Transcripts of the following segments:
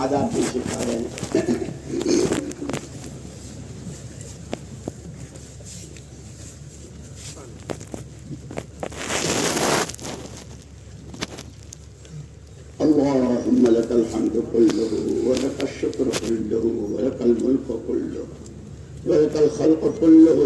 آداب بھی سکھا رہے ہیں. اللهم لك الحمد كله ولك الشكر كله ولك الملك كله ولك الخلق كله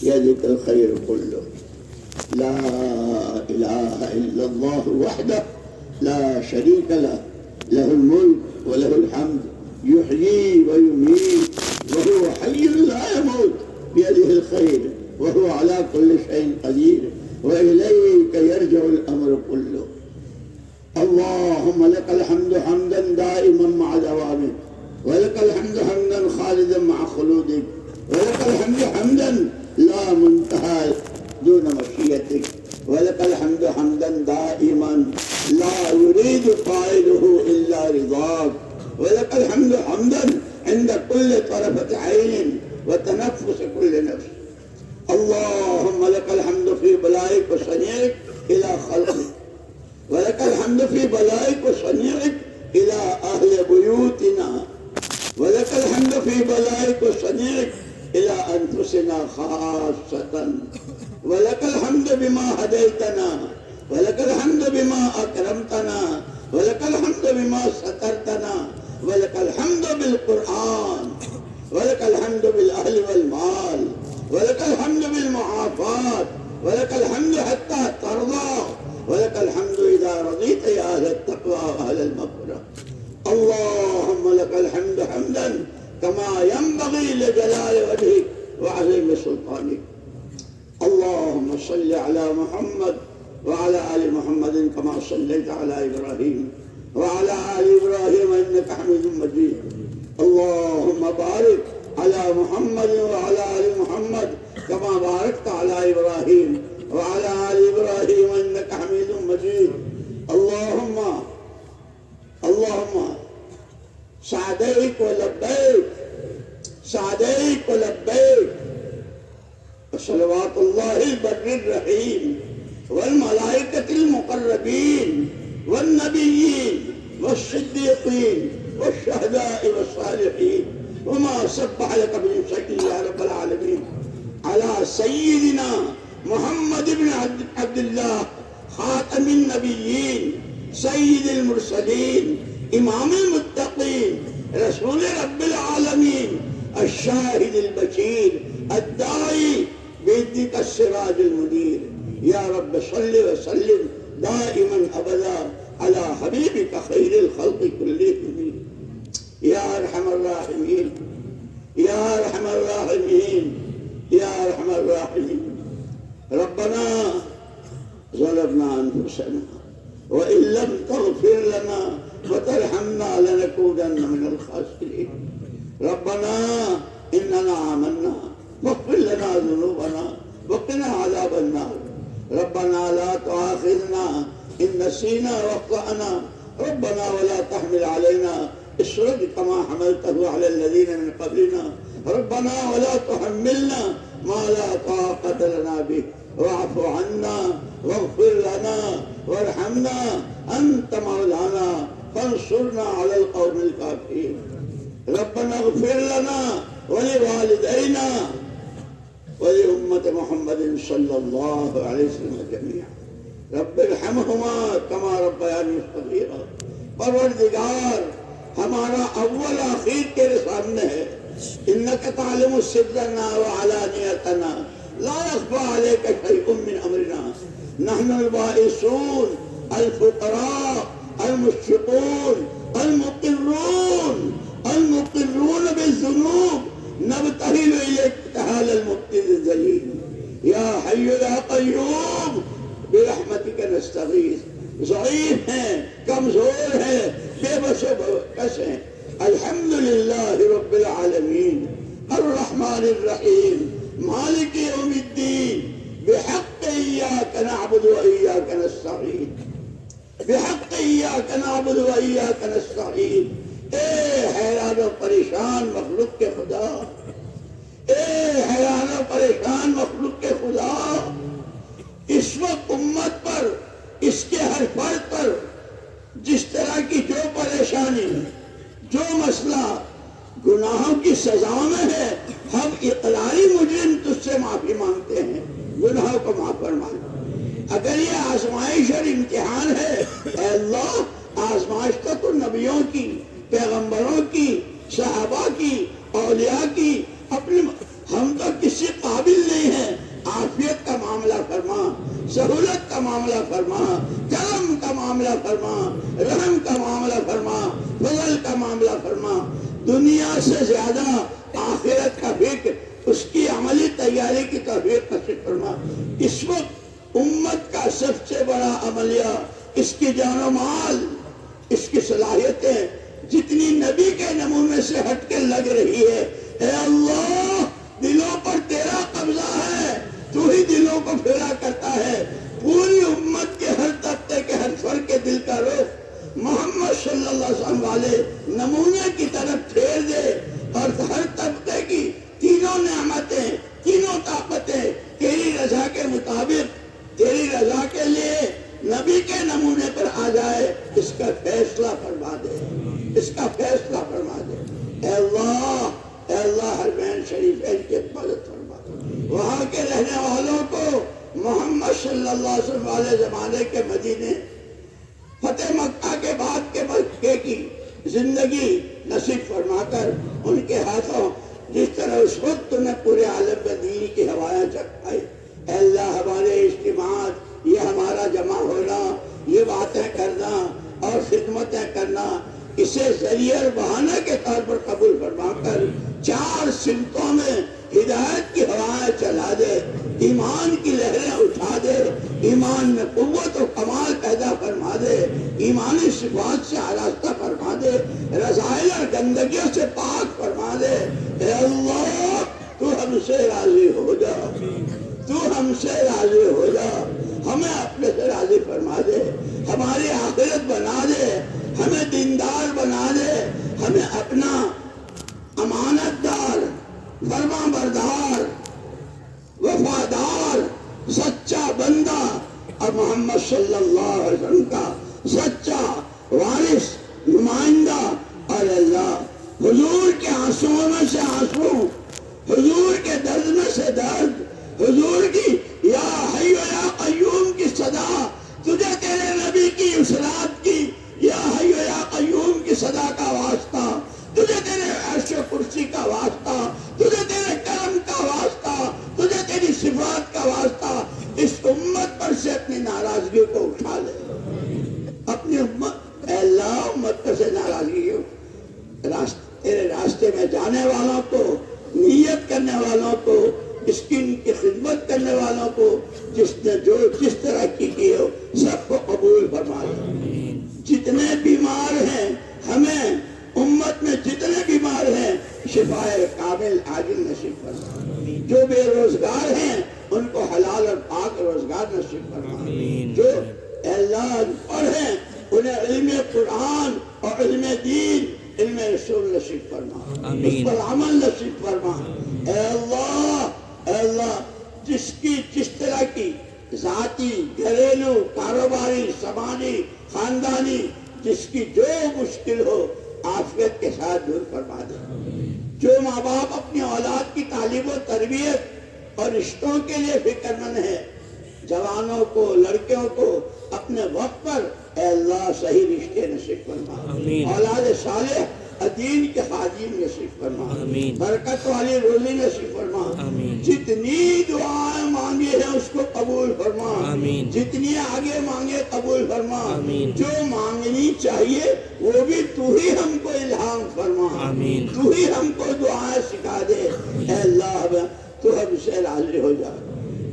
بيدك الخير كله. لا إله إلا الله وحده لا شريك له، له الملك وله الحمد، يحيي ويميت وهو حي لا يموت، بيده الخير وهو على كل شيء قدير، وإليك يرجع الأمر كله. اللهم لك الحمد حمدا دائما مع دوامك، ولك الحمد حمدا خالدا مع خلودك، ولك الحمد حمدا لا منتهى دون مشيتك، ولك الحمد حمدا دائما لا يريد قائله إلا رضاك، ولك الحمد حمدا عند كل طرفة عين وتنفس كل نفس. اللهم لك الحمد في بلائك وصنيعك إلى خلقك، ولك الحمد في بلائك وصنيعك إلى أهل بيوتنا، ولك الحمد في بلائك وصنيعك إلى أنفسنا خاصة، ولك الحمد بما هديتنا، ولك الحمد بما أكرمتنا، ولك الحمد بما سترتنا، ولك الحمد بالقرآن، ولك الحمد بالأهل والمال، ولك الحمد بالمعافاة، ولك الحمد حتى ترضى، ولك الحمد إذا رضيت يا أهل التقوى وأهل المغفرة. اللهم لك الحمد حمدا كما ينبغي لجلال وجهك وعظيم سلطانك. اللهم صل على محمد وعلى آل محمد كما صليت على إبراهيم وعلى آل إبراهيم إنك حميد مجيد. اللهم بارك على محمد وعلى آل محمد كما باركت على إبراهيم وعلى آل إبراهيم إنك حميد مجيد. اللهم سعديك ولبيك، سعديك ولبيك، وصلوات الله البر الرحيم والملائكة المقربين والنبيين والصديقين والشهداء والصالحين وما سبح لك من شيء يا رب العالمين على سيدنا محمد بن عبد الله خاتم النبيين سيد المرسلين إمام المتقين رسول رب العالمين الشاهد البشير الداعي بيدك السراج المنير. يا رب صل وسلم دائما أبدا على حبيبك خير الخلق كلهم. يا أرحم الراحمين، يا أرحم الراحمين، يا أرحم الراحمين. ربنا ظلمنا أنفسنا وإن لم تغفر لنا وترحمنا لنكونن من الخاسرين. ربنا إننا آمنا واغفر لنا ذنوبنا وقنا عذاب النار. ربنا لا تؤاخذنا إن نسينا واخطأنا. ربنا ولا تحمل علينا إصرا كما حملته على الذين من قبلنا. ربنا ولا تحملنا ما لا طاقة لنا به. واعف عنا واغفر لنا وارحمنا أنت مولانا فانصرنا على القوم الكافرين. ربنا اغفر لنا ولوالدينا ولأمة محمد صلى الله عليه وسلم جميعا. رب ارحمهما كما ربياني صغيرا. پروردگار ہمارا اول آخر تیرے سامنے ہے. انک تعلم سرنا وعلانیتنا لا يخفى عليك شيء من امرنا. نحن البائسون الفقراء المشفقون المقرون بالذنوب نبتهل اليك ابتهال المبتل الذليل. يا حي يا قيوم برحمتك نستغيث. ضعیف ہیں، کمزور ہیں، بے بس و بکس ہیں. الحمد للہ رب العالمین الرحمن الرحیم مالک یوم الدین بحق ایاک نعبد و ایاک نستعین. بحق ایاک نعبد و ایاک نستعین. اے حیران و پریشان مخلوق کے خدا، اے حیران و پریشان مخلوق کے خدا، اس وقت امت پر، اس کے ہر فرد پر جس طرح کی جو پریشانی نہیں ہے. جو مسئلہ گناہوں کی سزا میں ہے، ہم اقراری مجرم تجھ سے معافی مانگتے ہیں، گناہوں کو معاف فرما. اگر یہ آزمائش اور امتحان ہے، اے اللہ آزمائش تو نبیوں کی، پیغمبروں کی، صحابہ کی، اولیاء کی، اپنے ہم تو کسی قابل نہیں ہیں. عافیت کا معاملہ فرما، سہولت کا معاملہ فرما، کرم کا معاملہ فرما، رحم کا معاملہ فرما، فضل کا معاملہ فرما. دنیا سے زیادہ آخرت کا فکر، اس کی عملی تیاری کی توفیق نصیب فرما. اس وقت امت کا سب سے بڑا عملیہ اس کی جان و مال، اس کی صلاحیتیں جتنی نبی کے نمونے سے ہٹ کے لگ رہی ہے، اے اللہ دلوں پر تیرا قبضہ ہے، تو ہی دلوں کو پھیرا کرتا ہے. پوری امت کے ہر طبقے کے ہر فرد کے دل کا رخ محمد صلی اللہ علیہ وسلم والے نمونے کی طرف پھیر دے، اور ہر طبقے کی تینوں نعمتیں، تینوں طاقتیں تیری رضا کے مطابق، تیری رضا کے لیے نبی کے نمونے پر آ جائے. اس کا فیصلہ فرما دے، اس کا فیصلہ فرما دے. اے اللہ، اے اللہ حرمین شریفین کی حفاظت فرما. وہاں کے رہنے والوں کو محمد صلی اللہ علیہ وسلم والے زمانے کے مدینے، فتح مکہ کے بعد کے مکے کی زندگی نصیب فرما کر ان کے ہاتھوں جس طرح اس وقت نے پورے عالم میں دین کی ہوائیں چکھائی. اے اللہ ہمارے اجتماعات، یہ ہمارا جمع ہونا، یہ باتیں کرنا اور خدمتیں کرنا، اسے ذریعہ اور بہانہ کے طور پر قبول فرما کر چار سمتوں میں ہدایت کی ہوائیں چلا دے، ایمان کی لہریں اٹھا دے، ایمان میں قوت و کمال پیدا فرما دے، ایمانی صفات سے آراستہ فرما دے، رذائل اور گندگیوں سے پاک فرما دے. اے اللہ تو ہم سے راضی ہو جا، تو ہم سے راضی ہو جا، ہمیں اپنے سے راضی فرما دے، ہماری آخرت بنا دے، ہمیں دیندار بنا دے، ہمیں اپنا امانت دار، فرما بردار، وفادار، سچا بندہ اور محمد صلی اللہ علیہ وسلم کا سچا وارث، نمائندہ. اور اللہ حضور کے آنسوؤں میں سے آنسو، حضور کے درد میں سے درد، حضور کی یا حی و یا قیوم کی صدا، تجھے تیرے نبی کی اسرات کی یا حی و یا قیوم کی صدا کا واسطہ، تجھے تیرے عرش و کرسی کا واسطہ، تجھے تیرے کرم کا واسطہ، تجھے تیری صفات کا واسطہ. اس امت پر سے اپنی ناراضگی کو اٹھا لے، اپنی امت، اے اللہ امت پر سے ناراضگی ہو، تیرے راستے میں جانے والوں کو، نیت کرنے والوں کو، اس کی خدمت کرنے والوں کو، جس نے جو جس طرح کی ہو، سب کو قبول فرما لے. جتنے بیمار ہیں، ہمیں امت میں جتنے بیمار ہیں شفائے کامل عاجل نصیب فرما. جو بے روزگار ہیں ان کو حلال اور پاک روزگار نصیب فرما. جو اللہ پڑھ ہیں انہیں علم قرآن اور علم دین، علم رسول نصیب فرما، اس پر عمل نصیب فرما. اے اللہ، اے اللہ جس کی جس طرح کی ذاتی، گھریلو، کاروباری، سماجی، خاندانی، جس کی جو مشکل ہو عافیت کے ساتھ دور فرما دے. جو ماں باپ اپنی اولاد کی تعلیم و تربیت اور رشتوں کے لیے فکر مند ہے، جوانوں کو، لڑکیوں کو اپنے وقت پر اے اللہ صحیح رشتے نصیب فرما، اولاد صالح دین کے خادم نصیب فرما، برکت والی روزی نصیب فرما. جتنی دعائیں مانگی ہیں اس کو قبول فرما، جتنی آگے مانگے قبول فرما. جو مانگنی چاہیے وہ بھی تو ہی ہم کو الہام فرما، تو ہی ہم کو دعائیں سکھا دے. اے اللہ تو ہم سے راضی ہو جا.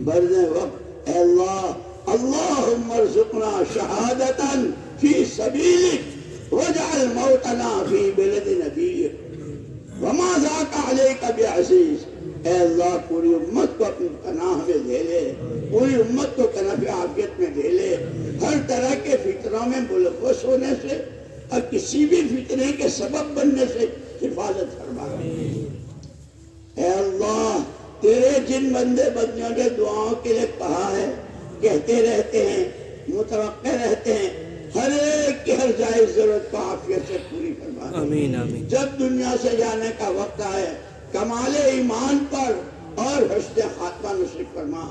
مرنے وقت اے اللہ اللہم ارزقنا شہادتاً فی سبیلک وجعل موتنا فی بلد نبیک وما ذاک علیک بعزیز. اے اللہ پوری امت کو اپنی پناہ میں لے لے، پوری امت کو کنف عافیت میں لے لے، ہر طرح کے فتنوں میں ملوث ہونے سے اور کسی بھی فتنے کے سبب بننے سے حفاظت فرما. اے اللہ تیرے جن بندے بندیوں نے دعاؤں کے لیے کہا ہے، کہتے رہتے ہیں، متوقع رہتے ہیں، ہر ایک کی ہر جائز ضرورت کو عافیت سے پوری آمین آمین. جب دنیا سے جانے کا وقت آئے کمال ایمان پر اور حسن خاتمہ نصیب فرما.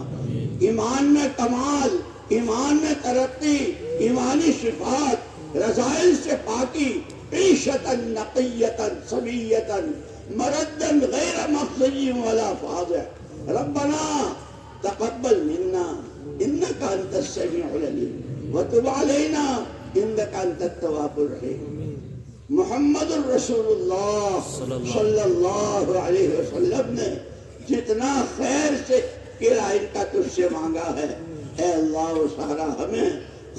ایمان میں کمال، ایمان میں ترقی، ایمانی صفات، رذائل سے پاکی، عیشتاً نقیتاً سویتاً مرداً غیر مخزی ولا فاضح. ربنا تقبل منا انك انت السميع العليم وتب علينا انك انت التواب الرحيم. محمد الرسول اللہ صلی اللہ علیہ وسلم نے جتنا خیر سے کرائن کا تجھ سے مانگا ہے، اے اللہ وہ سارا ہمیں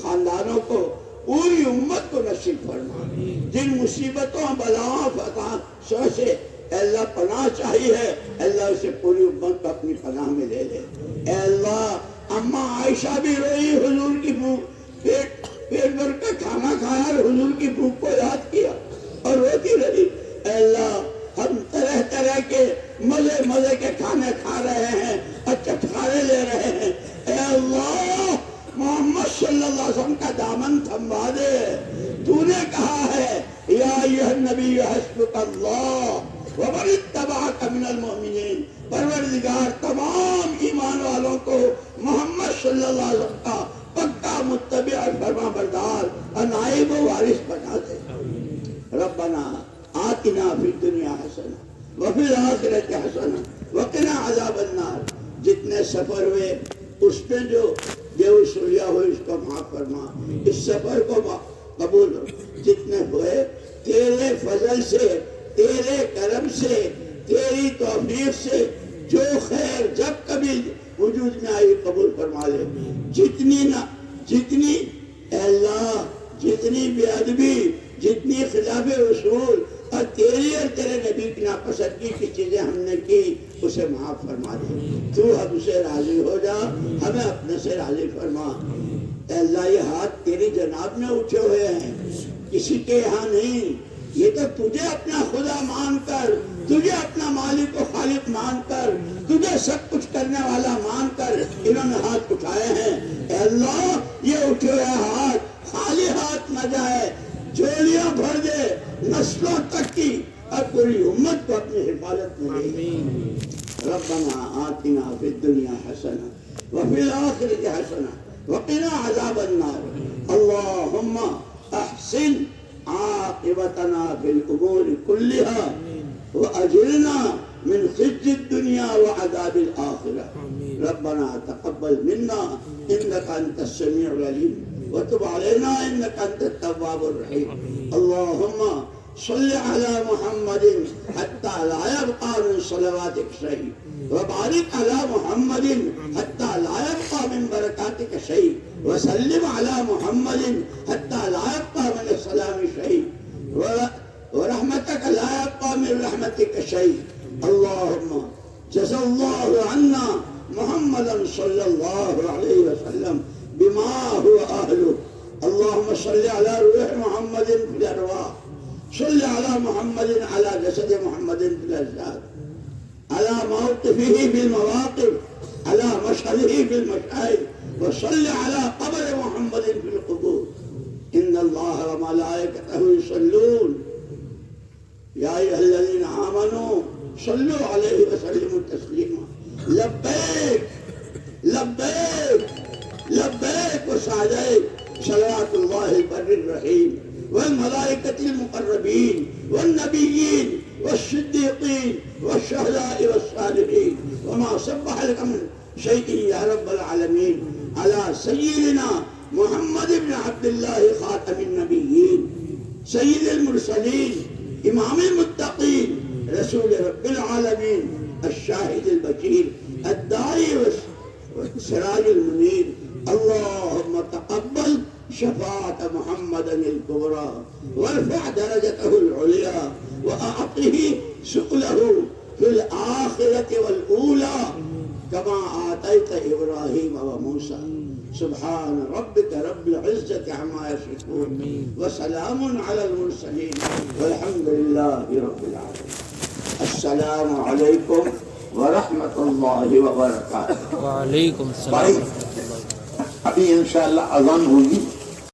خاندانوں کو پوری امت کو نصیب فرما. جن مصیبتوں بلاؤں فتح سے اے اللہ پناہ چاہیے ہے، اے اللہ اسے پوری امت کو اپنی پناہ میں لے لے. اے اللہ اماں عائشہ بھی روئی، حضور کی بھوک پیٹ بھر کا کھانا کھایا اور حضور کی بھوک کو یاد کیا اور روتی رہی. اے اللہ ہم طرح طرح کے مزے کے کھانے کھا رہے ہیں اور چٹکارے لے رہے ہیں. اے اللہ محمد صلی اللہ علیہ وسلم کا دامن تھما دے. تو نے کہا ہے یا ایھا النبی حسبک اللہ ومن اتبعک من المؤمنین. پروردگار تمام ایمان والوں کو محمد صلی اللہ علیہ وسلم کا پکا متبع اور فرما بردار اور نائب و وارث بنا دے. ربنا آتنا فی الدنیا حسنہ وفی الآخرۃ حسنہ وقنا عذاب النار. جتنے سفر ہوئے اس میں جو بے وصولیاں ہوئی اس کو معاف فرما. اس سفر کو قبول ہو. جتنے ہوئے تیرے فضل سے، تیرے کرم سے، تیری توفیق سے جو خیر جب کبھی وجود میں آئی قبول فرما لے. جتنی اے اللہ جتنی بے ادبی، جتنی خلاف اصول اور تیری اور تیرے نبی کی ناپسندگی کی چیزیں ہم نے کی اسے معاف فرما دے. تو ہم سے راضی ہو جا، ہمیں اپنے سے راضی فرما. اے اللہ یہ ہاتھ تیری جناب میں اٹھے ہوئے ہیں، کسی کے یہاں نہیں. یہ تو تجھے اپنا خدا مان کر، تجھے اپنا مالک و خالق مان کر، تجھے سب کچھ کرنے والا مان کر انہوں نے ہاتھ اٹھائے ہیں. اے اللہ یہ اٹھے ہوئے ہاتھ خالی ہاتھ نہ جائے، جوڑیاں بھر دے نسلوں تک کی اور پوری امت کو اپنی حفاظت میں لے. ربنا آتنا فی الدنیا حسنہ وفی الآخرۃ حسنہ وقنا عذاب النار. اللہم احسن عاقبتنا فی الامور کلها واجرنا من خزي الدنيا وعذاب الآخرة. ربنا تقبل منا انك انت السميع العليم وتب علينا انك انت التواب الرحيم. اللهم صل على محمد حتى لا يبقى من صلواتك شيء وبارك على محمد حتى لا يبقى من بركاتك شيء وسلم على محمد حتى لا يبقى من السلام شيء ورحمتك لا يبقى من رحمتك شيء. اللهم جزا الله عنا محمدا صلى الله عليه وسلم بما هو أهله. اللهم صل على روح محمد في الأرواح، صل على محمد على جسد محمد في الأجساد، على موقفه في المواقف، على مشهده في المشاهد، وصل على قبر محمد في القبور. إن الله وملائكته يصلون يا أيها الذين آمنوا صلوا عليه وسلموا تسليما. لبيك لبيك لبيك وسعديك. صلوات الله البر الرحيم والملائكة المقربين والنبيين والصديقين والشهداء والصالحين وما صبح لك من شيء يا رب العالمين على سيدنا محمد بن عبد الله خاتم النبيين سيد المرسلين إمام المتقين رسول رب العالمين الشاهد البشير الداعي والسراج المنير. اللهم تقبل شفاعة محمد الكبرى وارفع درجته العليا وأعطه سؤله في الآخرة والأولى كما آتيت إبراهيم وموسى. سبحان ربك رب العزة عما يصفون وسلام على المرسلين والحمد لله رب العالمين. السلام عليكم ورحمۃ اللہ وبرکاتہ. وعلیکم السلام. ابھی انشاءاللہ اذان ہوگی.